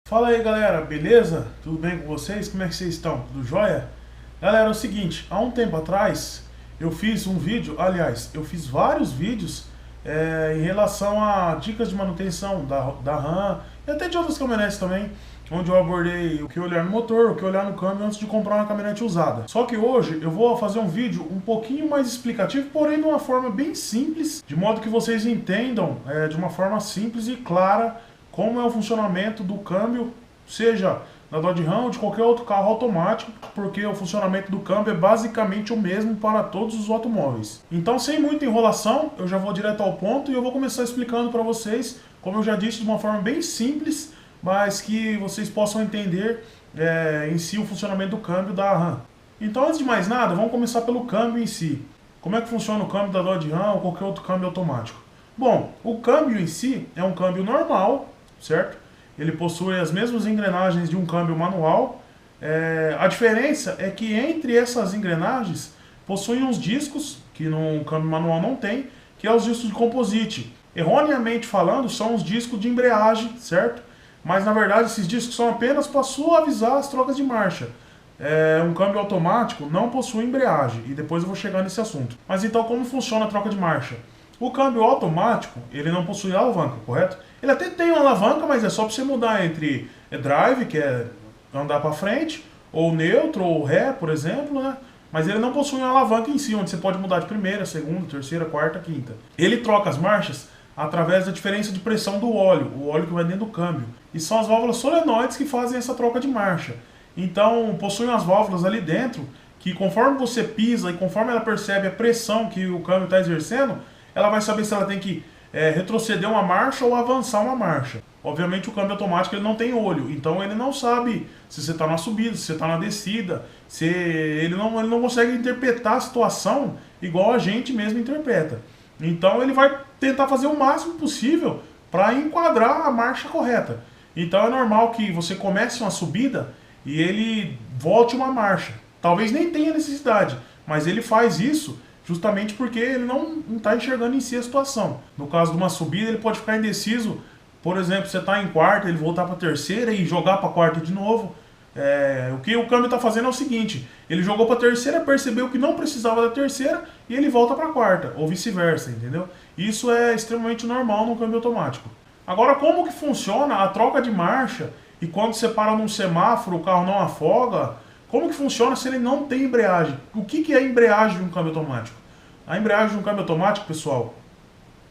Fala aí galera, beleza? Tudo bem com vocês? Como é que vocês estão? Tudo jóia? Galera, é o seguinte, há um tempo atrás eu fiz um vídeo, aliás, eu fiz vários vídeos em relação a dicas de manutenção da RAM e até de outras caminhonetes também, onde eu abordei o que olhar no motor, o que olhar no câmbio antes de comprar uma caminhonete usada. Só que hoje eu vou fazer um vídeo um pouquinho mais explicativo, porém de uma forma bem simples, de modo que vocês entendam de uma forma simples e clara como é o funcionamento do câmbio, seja da Dodge Ram ou de qualquer outro carro automático, porque o funcionamento do câmbio é basicamente o mesmo para todos os automóveis. Então, sem muita enrolação, eu já vou direto ao ponto e eu vou começar explicando para vocês, como eu já disse, de uma forma bem simples, mas que vocês possam entender em si o funcionamento do câmbio da Ram. Então, antes de mais nada, vamos começar pelo câmbio em si. Como é que funciona o câmbio da Dodge Ram ou qualquer outro câmbio automático? Bom, o câmbio em si é um câmbio normal, certo? Ele possui as mesmas engrenagens de um câmbio manual. A diferença é que entre essas engrenagens possuem uns discos, que no câmbio manual não tem, que é os discos de composite. Erroneamente falando, são os discos de embreagem, certo? Mas na verdade esses discos são apenas para suavizar as trocas de marcha. Um câmbio automático não possui embreagem, e depois eu vou chegar nesse assunto. Mas então como funciona a troca de marcha? O câmbio automático, ele não possui alavanca, correto? Ele até tem uma alavanca, mas é só para você mudar entre drive, que é andar para frente, ou neutro, ou ré, por exemplo, né? Mas ele não possui uma alavanca em si, onde você pode mudar de primeira, segunda, terceira, quarta, quinta. Ele troca as marchas através da diferença de pressão do óleo, o óleo que vai dentro do câmbio. E são as válvulas solenoides que fazem essa troca de marcha. Então, possui umas válvulas ali dentro, que conforme você pisa e conforme ela percebe a pressão que o câmbio está exercendo, ela vai saber se ela tem que retroceder uma marcha ou avançar uma marcha. Obviamente o câmbio automático ele não tem olho, então ele não sabe se você está na subida, se você está na descida, ele não consegue interpretar a situação igual a gente mesmo interpreta. Então ele vai tentar fazer o máximo possível para enquadrar a marcha correta. Então é normal que você comece uma subida e ele volte uma marcha. Talvez nem tenha necessidade, mas ele faz isso justamente porque ele não está enxergando em si a situação. No caso de uma subida, ele pode ficar indeciso. Por exemplo, você está em quarta, ele voltar para terceira e jogar para quarta de novo. O que o câmbio está fazendo é o seguinte: ele jogou para terceira, percebeu que não precisava da terceira e ele volta para quarta, ou vice-versa, entendeu? Isso é extremamente normal no câmbio automático. Agora, como que funciona a troca de marcha e quando você para num semáforo, o carro não afoga? Como que funciona se ele não tem embreagem? O que é a embreagem de um câmbio automático? A embreagem de um câmbio automático, pessoal,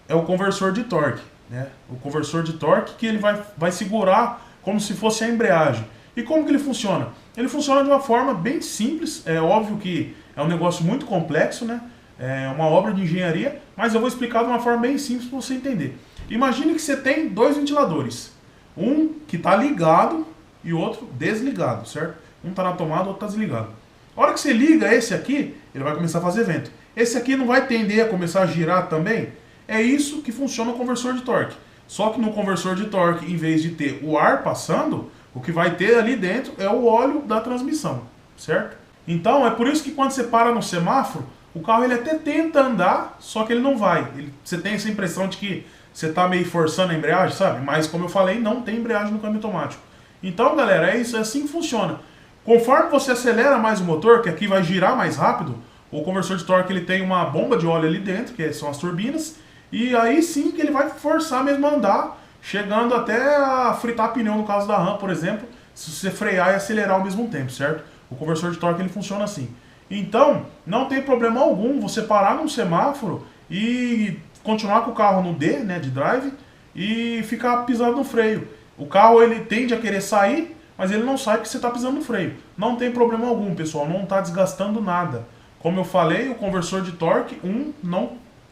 é o conversor de torque, né? O conversor de torque que ele vai segurar como se fosse a embreagem. E como que ele funciona? Ele funciona de uma forma bem simples. É óbvio que é um negócio muito complexo, né? É uma obra de engenharia, mas eu vou explicar de uma forma bem simples para você entender. Imagine que você tem dois ventiladores. Um que está ligado e o outro desligado, certo? Um está na tomada, o outro está desligado. A hora que você liga esse aqui, ele vai começar a fazer vento. Esse aqui não vai tender a começar a girar também? É isso que funciona o conversor de torque. Só que no conversor de torque, em vez de ter o ar passando, o que vai ter ali dentro é o óleo da transmissão, certo? Então é por isso que quando você para no semáforo, o carro ele até tenta andar, só que ele não vai. Você tem essa impressão de que você está meio forçando a embreagem, sabe? Mas como eu falei, não tem embreagem no câmbio automático. Então, galera, é isso, é assim que funciona. Conforme você acelera mais o motor, que aqui vai girar mais rápido, o conversor de torque ele tem uma bomba de óleo ali dentro, que são as turbinas, e aí sim que ele vai forçar mesmo a andar, chegando até a fritar pneu no caso da Ram, por exemplo, se você frear e acelerar ao mesmo tempo, certo? O conversor de torque ele funciona assim. Então, não tem problema algum você parar num semáforo e continuar com o carro no D, né, de drive, e ficar pisando no freio. O carro ele tende a querer sair, mas ele não sai porque você está pisando no freio. Não tem problema algum, pessoal, não está desgastando nada. Como eu falei, o conversor de torque,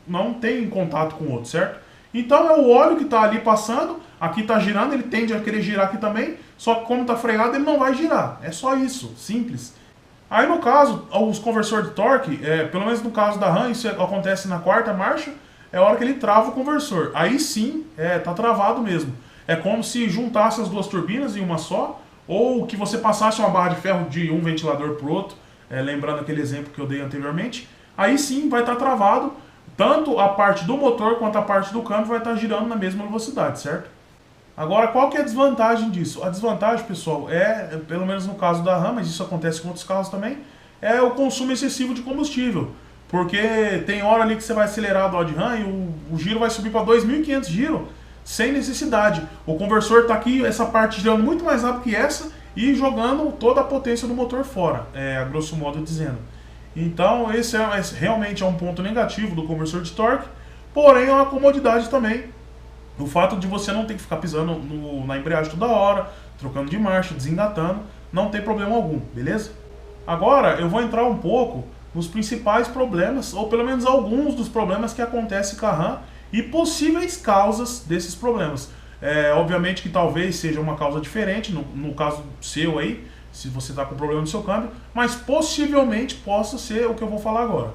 não tem contato com o outro, certo? Então é o óleo que está ali passando, aqui está girando, ele tende a querer girar aqui também, só que como está freado ele não vai girar. É só isso, simples. Aí no caso, os conversores de torque, pelo menos no caso da Ram, isso acontece na quarta marcha, é a hora que ele trava o conversor. Aí sim, tá travado mesmo. É como se juntasse as duas turbinas em uma só, ou que você passasse uma barra de ferro de um ventilador para o outro, lembrando aquele exemplo que eu dei anteriormente, aí sim vai estar travado, tanto a parte do motor quanto a parte do câmbio vai estar girando na mesma velocidade, certo? Agora, qual que é a desvantagem disso? A desvantagem, pessoal, pelo menos no caso da RAM, mas isso acontece com outros carros também, é o consumo excessivo de combustível. Porque tem hora ali que você vai acelerar a Dodge Ram e o giro vai subir para 2.500 giros sem necessidade. O conversor está aqui, essa parte girando muito mais rápido que essa e jogando toda a potência do motor fora, a grosso modo dizendo. Então esse realmente é um ponto negativo do conversor de torque, porém é uma comodidade também. O fato de você não ter que ficar pisando na embreagem toda hora, trocando de marcha, desengatando, não tem problema algum, beleza? Agora eu vou entrar um pouco nos principais problemas, ou pelo menos alguns dos problemas que acontecem com a RAM e possíveis causas desses problemas. Obviamente que talvez seja uma causa diferente, no caso seu aí, se você está com problema no seu câmbio, mas possivelmente possa ser o que eu vou falar agora.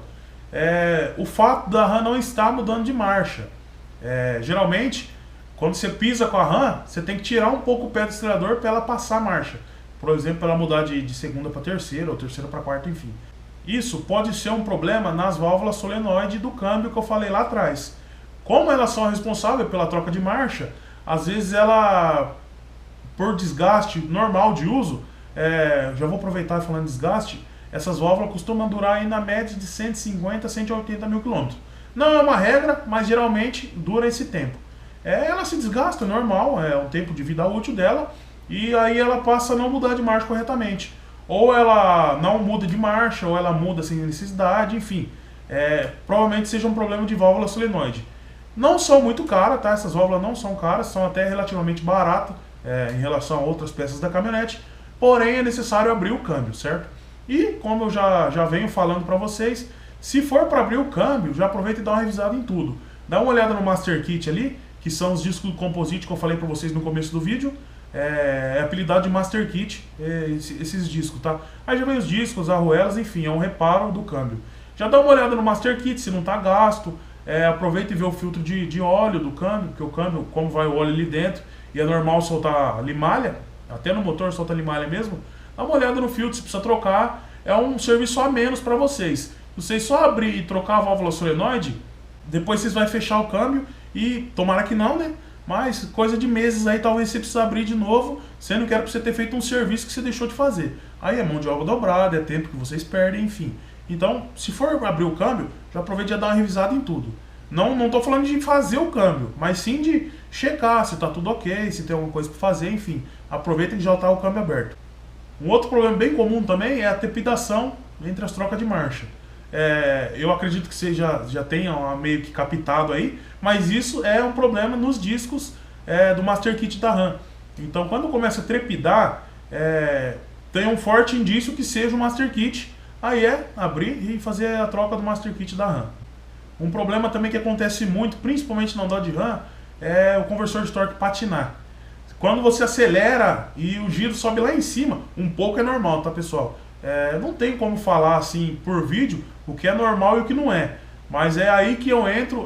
O fato da RAM não estar mudando de marcha. Geralmente, quando você pisa com a RAM, você tem que tirar um pouco o pé do acelerador para ela passar a marcha. Por exemplo, para ela mudar de segunda para terceira, ou terceira para quarta, enfim. Isso pode ser um problema nas válvulas solenoide do câmbio que eu falei lá atrás. Como elas são responsáveis pela troca de marcha, às vezes ela, por desgaste normal de uso, já vou aproveitar falando de desgaste, essas válvulas costumam durar aí na média de 150 a 180 mil quilômetros. Não é uma regra, mas geralmente dura esse tempo. Ela se desgasta, normal, é o tempo de vida útil dela, e aí ela passa a não mudar de marcha corretamente. Ou ela não muda de marcha, ou ela muda sem necessidade, enfim. Provavelmente seja um problema de válvula solenoide. Não são muito caras, tá? Essas válvulas não são caras, são até relativamente baratas em relação a outras peças da caminhonete. Porém, é necessário abrir o câmbio, certo? E, como eu já venho falando para vocês, se for para abrir o câmbio, já aproveita e dá uma revisada em tudo. Dá uma olhada no Master Kit ali, que são os discos do Composite que eu falei para vocês no começo do vídeo. Apelidado de Master Kit, esses discos, tá? Aí já vem os discos, arruelas, enfim, é um reparo do câmbio. Já dá uma olhada no Master Kit, se não tá gasto. Aproveita e vê o filtro de óleo do câmbio, porque o câmbio, como vai o óleo ali dentro, e é normal soltar limalha, até no motor solta limalha mesmo. Dá uma olhada no filtro, se precisa trocar, é um serviço a menos para vocês. Se vocês só abrir e trocar a válvula solenoide, depois vocês vão fechar o câmbio e tomara que não, né? Mas coisa de meses aí, talvez você precise abrir de novo, sendo que era para você ter feito um serviço que você deixou de fazer. Aí é mão de obra dobrada, é tempo que vocês perdem, enfim. Então, se for abrir o câmbio, já aproveite e já dá uma revisada em tudo. Não estou falando de fazer o câmbio, mas sim de checar se está tudo ok, se tem alguma coisa para fazer, enfim. Aproveita que já está o câmbio aberto. Um outro problema bem comum também é a trepidação entre as trocas de marcha. Eu acredito que você já tenha meio que captado aí, mas isso é um problema nos discos do Master Kit da RAM. Então, quando começa a trepidar, tem um forte indício que seja o Master Kit. Aí abrir e fazer a troca do Master Kit da RAM. Um problema também que acontece muito, principalmente na Dodge Ram, é o conversor de torque patinar. Quando você acelera e o giro sobe lá em cima, um pouco é normal, tá, pessoal? Não tem como falar assim por vídeo o que é normal e o que não é. Mas é aí que eu entro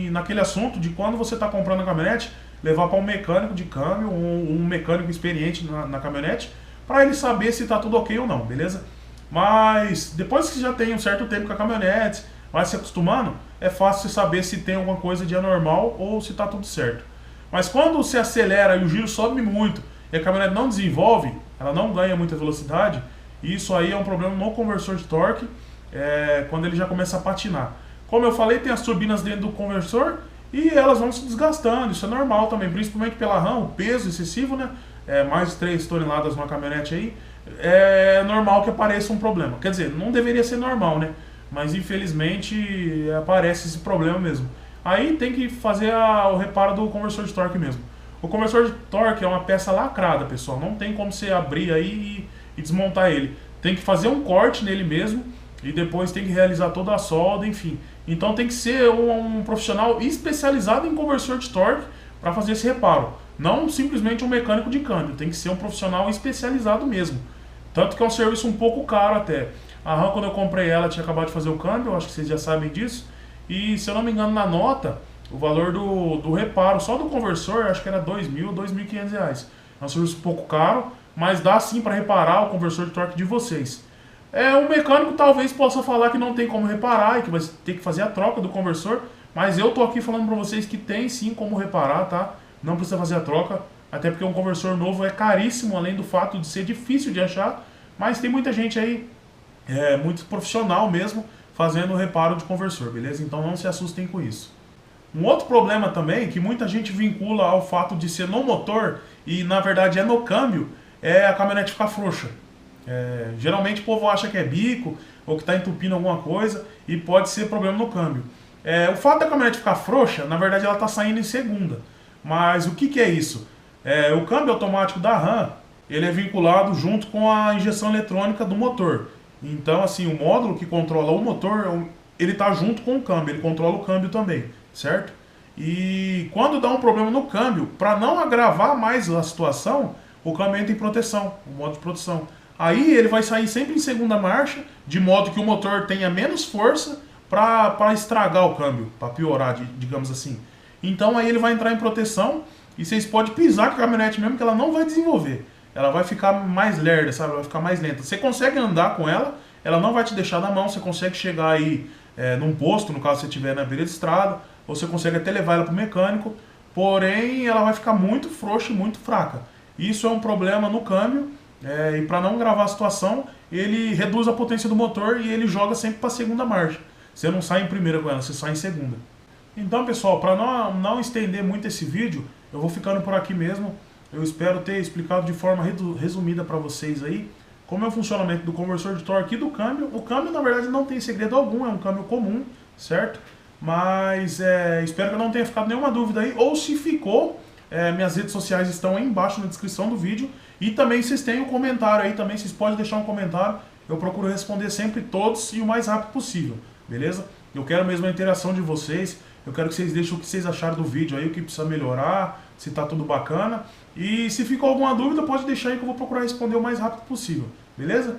naquele assunto de quando você está comprando a caminhonete, levar para um mecânico de câmbio, um mecânico experiente na caminhonete, para ele saber se está tudo ok ou não, beleza? Mas depois que você já tem um certo tempo com a caminhonete, vai se acostumando, é fácil você saber se tem alguma coisa de anormal ou se está tudo certo. Mas quando você acelera e o giro sobe muito e a caminhonete não desenvolve, ela não ganha muita velocidade, isso aí é um problema no conversor de torque, quando ele já começa a patinar. Como eu falei, tem as turbinas dentro do conversor e elas vão se desgastando, isso é normal também, principalmente pela RAM, o peso excessivo, né? Mais de 3 toneladas numa caminhonete aí, é normal que apareça um problema. Quer dizer, não deveria ser normal, né? Mas infelizmente aparece esse problema mesmo. Aí tem que fazer o reparo do conversor de torque mesmo. O conversor de torque é uma peça lacrada, pessoal. Não tem como você abrir aí e desmontar ele. Tem que fazer um corte nele mesmo e depois tem que realizar toda a solda, enfim. Então tem que ser um profissional especializado em conversor de torque para fazer esse reparo. Não simplesmente um mecânico de câmbio, tem que ser um profissional especializado mesmo. Tanto que é um serviço um pouco caro até. A RAM, quando eu comprei ela, tinha acabado de fazer o câmbio, acho que vocês já sabem disso. E se eu não me engano, na nota, o valor do reparo, só do conversor, acho que era R$2.000 ou R$2.500. É um serviço um pouco caro, mas dá sim para reparar o conversor de torque de vocês. Um mecânico talvez possa falar que não tem como reparar e que vai ter que fazer a troca do conversor, mas eu tô aqui falando para vocês que tem sim como reparar, tá? não precisa fazer a troca, até porque um conversor novo é caríssimo, além do fato de ser difícil de achar, mas tem muita gente aí, muito profissional mesmo, fazendo o reparo de conversor, beleza? Então não se assustem com isso. Um outro problema também, que muita gente vincula ao fato de ser no motor, e na verdade é no câmbio, é a caminhonete ficar frouxa. Geralmente o povo acha que é bico, ou que está entupindo alguma coisa, e pode ser problema no câmbio. O fato da caminhonete ficar frouxa, na verdade ela está saindo em segunda. Mas o que é isso? O câmbio automático da RAM, ele é vinculado junto com a injeção eletrônica do motor. Então, assim, o módulo que controla o motor, ele está junto com o câmbio, ele controla o câmbio também, certo? E quando dá um problema no câmbio, para não agravar mais a situação, o câmbio entra em proteção, o modo de proteção. Aí ele vai sair sempre em segunda marcha, de modo que o motor tenha menos força para estragar o câmbio, para piorar, digamos assim. Então aí ele vai entrar em proteção e vocês podem pisar com a caminhonete mesmo que ela não vai desenvolver. Ela vai ficar mais lerda, sabe? Ela vai ficar mais lenta. Você consegue andar com ela, ela não vai te deixar na mão, você consegue chegar aí num posto, no caso você estiver na beira de estrada, ou você consegue até levar ela para o mecânico, porém ela vai ficar muito frouxa e muito fraca. Isso é um problema no câmbio, e para não gravar a situação, ele reduz a potência do motor e ele joga sempre para a segunda marcha. Você não sai em primeira com ela, você sai em segunda. Então, pessoal, para não estender muito esse vídeo, eu vou ficando por aqui mesmo. Eu espero ter explicado de forma resumida para vocês aí como é o funcionamento do conversor de torque e do câmbio. O câmbio, na verdade, não tem segredo algum, é um câmbio comum, certo? Mas espero que não tenha ficado nenhuma dúvida aí, ou se ficou, minhas redes sociais estão aí embaixo na descrição do vídeo. E também vocês têm um comentário aí, também vocês podem deixar um comentário. Eu procuro responder sempre todos e o mais rápido possível, beleza? Eu quero mesmo a interação de vocês. Eu quero que vocês deixem o que vocês acharam do vídeo aí, o que precisa melhorar, se tá tudo bacana. E se ficou alguma dúvida, pode deixar aí que eu vou procurar responder o mais rápido possível, beleza?